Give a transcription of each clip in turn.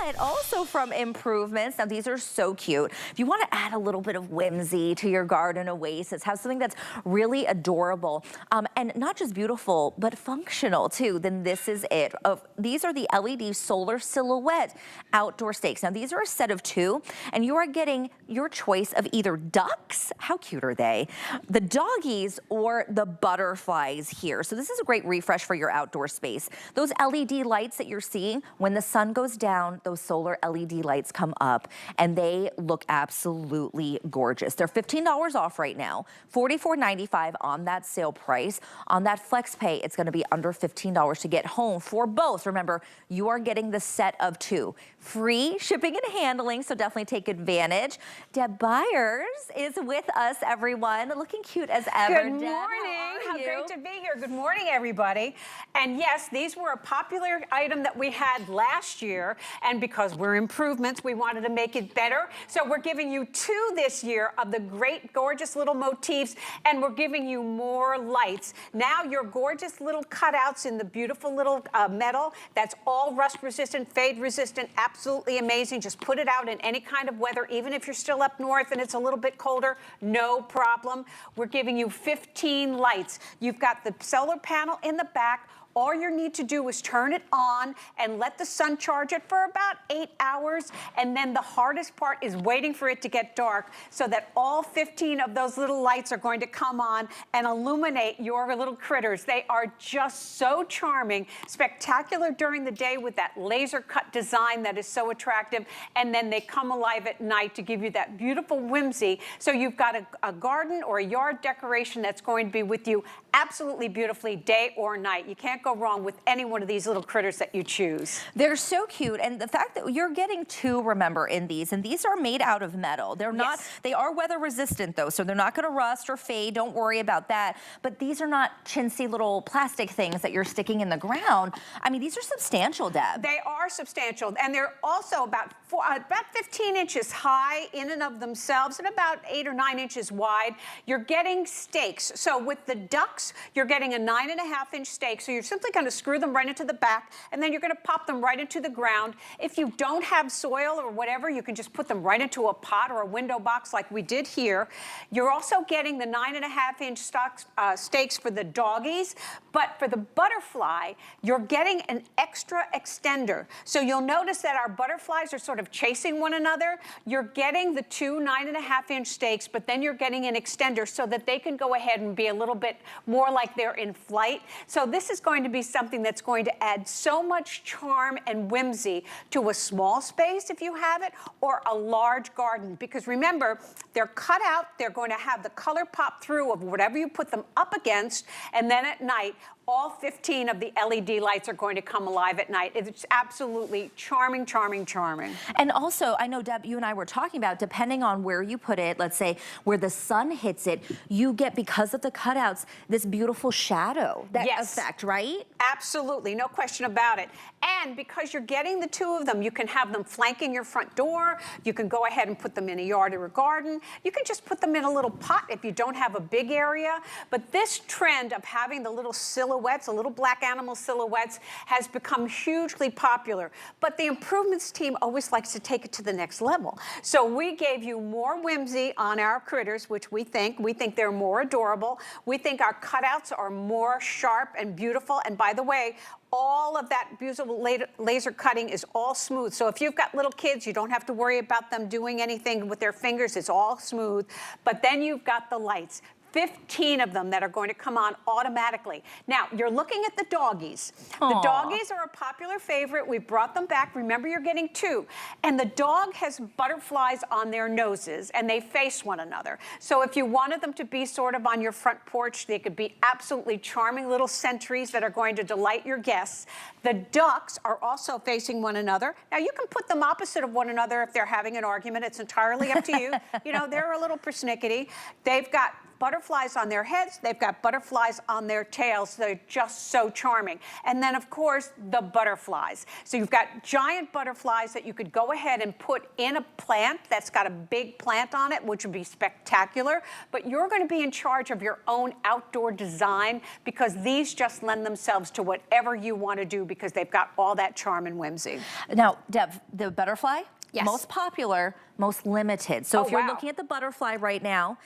and also from Improvements. Now, these are so cute. If you want to add a little bit of whimsy to your garden oasis, have something that's really adorable, and not just beautiful, but functional too, then this is it. These are the LED solar silhouette outdoor stakes. Now, these are a set of 2, and you are getting your choice of either ducks, how cute are they, the doggies, or the butterflies here. So this is a great refresh for your outdoor space. Those LED lights that you're seeing, when the sun goes down, those solar LED lights come up, and they look absolutely gorgeous. They're $15 off right now, $44.95 on that sale price. On that flex pay, it's gonna be under $15 to get home for both. Remember, you are getting the set of 2. Free shipping and handling, so definitely take advantage. Deb Byers is with us, everyone. Looking cute as ever. Good morning. How great to be here. Good morning, everybody. And yes, these were a popular item that we had last year, and because we're Improvements, we wanted to make it better. So we're giving you 2 this year of the great, gorgeous little motifs, and we're giving you more lights. Now your gorgeous little cutouts in the beautiful little metal, that's all rust resistant, fade resistant, absolutely amazing. Just put it out in any kind of weather, even if you're still up north and it's a little bit colder, no problem. We're giving you 15 lights. You've got the solar panel in the back. All you need to do is turn it on and let the sun charge it for about 8 hours. And then the hardest part is waiting for it to get dark so that all 15 of those little lights are going to come on and illuminate your little critters. They are just so charming, spectacular during the day with that laser cut design that is so attractive. And then they come alive at night to give you that beautiful whimsy. So you've got a garden or a yard decoration that's going to be with you absolutely beautifully day or night. You can't go wrong with any one of these little critters that you choose. They're so cute, and the fact that you're getting 2, remember, in these, and these are made out of metal. They're not, they are weather resistant though, so they're not gonna rust or fade, don't worry about that. But these are not chintzy little plastic things that you're sticking in the ground. I mean, these are substantial, Deb. They are substantial, and they're also about 15 inches high in and of themselves, and about 8 or 9 inches wide. You're getting stakes. So with the ducks, you're getting a 9.5-inch stake, so you're simply going to screw them right into the back, and then you're going to pop them right into the ground. If you don't have soil or whatever, you can just put them right into a pot or a window box like we did here. You're also getting the 9.5-inch stakes for the doggies, but for the butterfly, you're getting an extra extender. So you'll notice that our butterflies are sort of chasing one another. You're getting the 2 9.5-inch stakes, but then you're getting an extender so that they can go ahead and be a little bit more like they're in flight. So this is going to be something that's going to add so much charm and whimsy to a small space if you have it, or a large garden. Because remember, they're cut out, they're going to have the color pop through of whatever you put them up against, and then at night, all 15 of the LED lights are going to come alive at night. It's absolutely charming, charming, charming. And also, I know, Deb, you and I were talking about, depending on where you put it, let's say where the sun hits it, you get, because of the cutouts, this beautiful shadow effect, right? Absolutely, no question about it. And because you're getting the 2 of them, you can have them flanking your front door. You can go ahead and put them in a yard or a garden. You can just put them in a little pot if you don't have a big area. But this trend of having the little silhouettes, the little black animal silhouettes, has become hugely popular. But the Improvements team always likes to take it to the next level. So we gave you more whimsy on our critters, which we think they're more adorable. We think our cutouts are more sharp and beautiful. And by the way, all of that beautiful laser cutting is all smooth. So if you've got little kids, you don't have to worry about them doing anything with their fingers. It's all smooth. But then you've got the lights. 15 of them that are going to come on automatically. Now, you're looking at the doggies. Aww. The doggies are a popular favorite. We brought them back. Remember, you're getting 2. And the dog has butterflies on their noses, and they face one another. So if you wanted them to be sort of on your front porch, they could be absolutely charming little sentries that are going to delight your guests. The ducks are also facing one another. Now, you can put them opposite of one another if they're having an argument. It's entirely up to you. You know, they're a little persnickety. They've got butterflies on their heads, they've got butterflies on their tails. They're just so charming. And then, of course, the butterflies. So you've got giant butterflies that you could go ahead and put in a plant that's got a big plant on it, which would be spectacular. But you're going to be in charge of your own outdoor design, because these just lend themselves to whatever you want to do, because they've got all that charm and whimsy. Now, Deb, the butterfly, yes, most popular, most limited. So if you're wow, looking at the butterfly right now,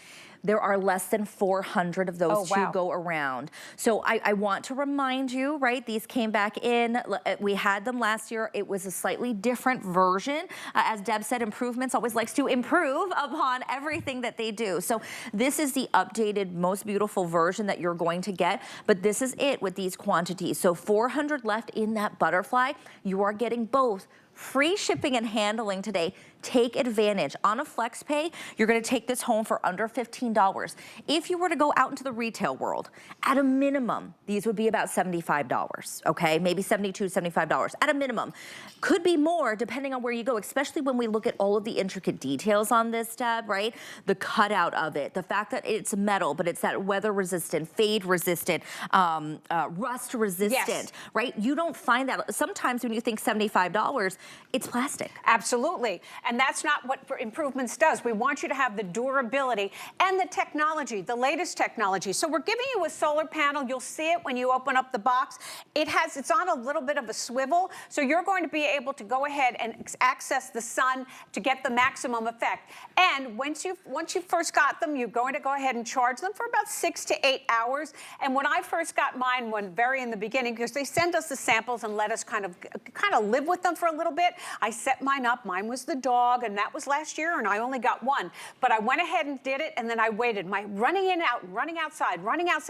there are less than 400 of those to go around. So I want to remind you, right, these came back in. We had them last year. It was a slightly different version. As Deb said, improvements always likes to improve upon everything that they do. So this is the updated, most beautiful version that you're going to get, but this is it with these quantities. So 400 left in that butterfly. You are getting both free shipping and handling today. Take advantage. On a flex pay, you're going to take this home for under $15. If you were to go out into the retail world, at a minimum, these would be about $75, okay? Maybe $72, $75 at a minimum. Could be more depending on where you go, especially when we look at all of the intricate details on this, Deb, right? The cutout of it, the fact that it's metal, but it's that weather resistant, fade resistant, rust resistant, yes, right? You don't find that. Sometimes when you think $75, it's plastic. Absolutely. And that's not what Improvements does. We want you to have the durability and the technology, the latest technology. So we're giving you a solar panel. You'll see it when you open up the box. It's on a little bit of a swivel, so you're going to be able to go ahead and access the sun to get the maximum effect. And once you first got them, you're going to go ahead and charge them for about 6 to 8 hours. And when I first got mine, very in the beginning, because they send us the samples and let us kind of live with them for a little bit, I set mine up. Mine was the dog, and that was last year, and I only got one. But I went ahead and did it, and then I waited. My running in and out, running outside.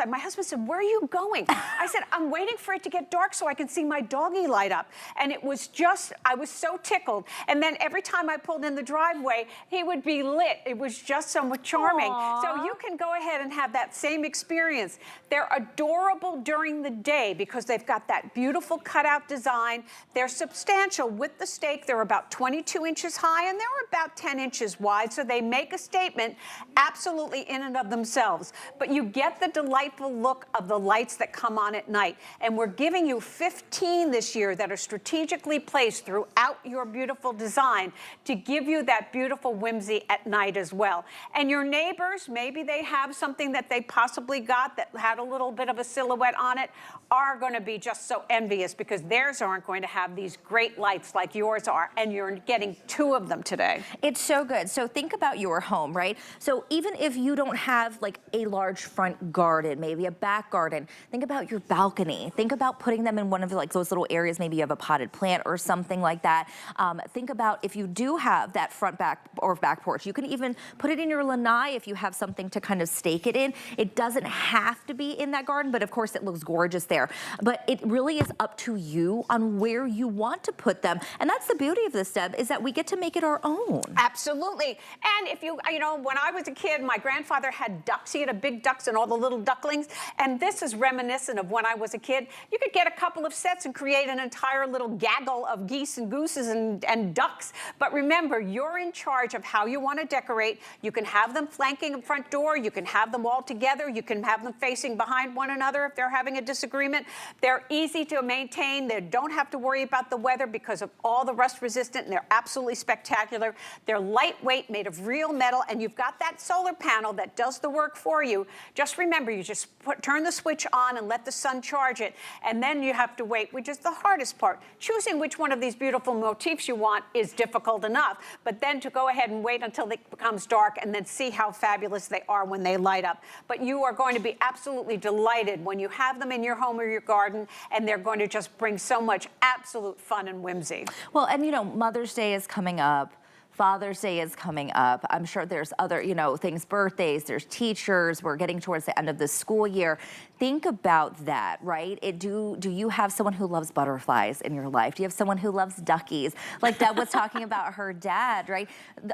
My husband said, "Where are you going?" I said, "I'm waiting for it to get dark so I can see my doggy light up." And it was just, I was so tickled. And then every time I pulled in the driveway, he would be lit. It was just so much charming. Aww. So you can go ahead and have that same experience. They're adorable during the day because they've got that beautiful cutout design. They're substantial with the stake. They're about 22 inches high, and they're about 10 inches wide, so they make a statement absolutely in and of themselves. But you get the delightful look of the lights that come on at night. And we're giving you 15 this year that are strategically placed throughout your beautiful design to give you that beautiful whimsy at night as well. And your neighbors, maybe they have something that they possibly got that had a little bit of a silhouette on it, are going to be just so envious because theirs aren't going to have these great lights like yours are, and you're getting 2 of them today. It's so good. So think about your home, right? So even if you don't have like a large front garden, maybe a back garden, think about your balcony. Think about putting them in one of like those little areas. Maybe you have a potted plant or something like that. Think about if you do have that front back or back porch, you can even put it in your lanai if you have something to kind of stake it in. It doesn't have to be in that garden, but of course it looks gorgeous there. But it really is up to you on where you want to put them. And that's the beauty of this, Deb, is that we get to make it our own. Absolutely. And if you know, when I was a kid, my grandfather had ducks. He had a big ducks and all the little ducklings. And this is reminiscent of when I was a kid. You could get a couple of sets and create an entire little gaggle of geese and gooses and ducks. But remember, you're in charge of how you want to decorate. You can have them flanking the front door. You can have them all together. You can have them facing behind one another if they're having a disagreement. They're easy to maintain. They don't have to worry about the weather because of all the rust resistant, and they're absolutely spectacular. They're lightweight, made of real metal, and you've got that solar panel that does the work for you. Just remember, you just turn the switch on and let the sun charge it, and then you have to wait, which is the hardest part. Choosing which one of these beautiful motifs you want is difficult enough, but then to go ahead and wait until it becomes dark and then see how fabulous they are when they light up. But you are going to be absolutely delighted when you have them in your home or your garden, and they're going to just bring so much absolute fun and whimsy. Well, and you know, Mother's Day is coming up. Father's Day is coming up. I'm sure there's other, you know, things, birthdays, there's teachers. We're getting towards the end of the school year. Think about that, right? Do you have someone who loves butterflies in your life? Do you have someone who loves duckies? Like Deb was talking about her dad, right?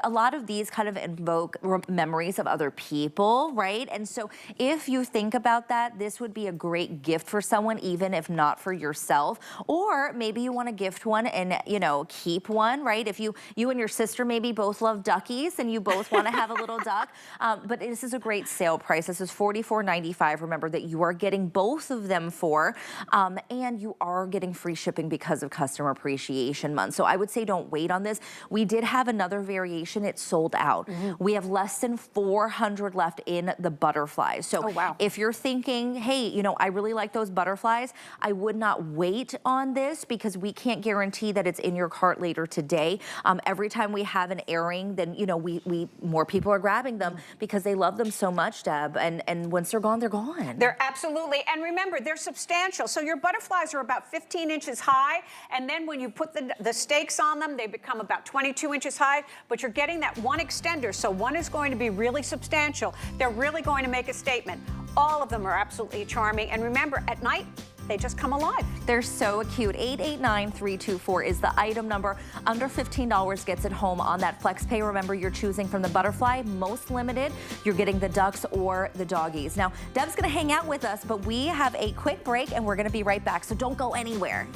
A lot of these kind of invoke memories of other people, right? And so if you think about that, this would be a great gift for someone, even if not for yourself. Or maybe you want to gift one and, you know, keep one, right? If you and your sister maybe maybe both love duckies and you both want to have a little duck. But this is a great sale price. This is $44.95. Remember that you are getting both of them for, and you are getting free shipping because of Customer Appreciation Month. So I would say don't wait on this. We did have another variation. It's sold out. We have less than 400 left in the butterflies. So if you're thinking, hey, you know, I really like those butterflies, I would not wait on this because we can't guarantee that it's in your cart later today. Every time we have an airing, then, you know, more people are grabbing them because they love them so much, Deb. And once they're gone, they're gone. They're absolutely, and remember, they're substantial. So your butterflies are about 15 inches high, and then when you put the stakes on them, they become about 22 inches high, but you're getting that one extender, so one is going to be really substantial. They're really going to make a statement. All of them are absolutely charming, and remember, at night, they just come alive. They're so cute. 889324 is the item number. Under $15 gets it home on that flex pay. Remember, you're choosing from the butterfly, most limited. You're getting the ducks or the doggies. Now, Deb's gonna hang out with us, but we have a quick break and we're gonna be right back, so don't go anywhere.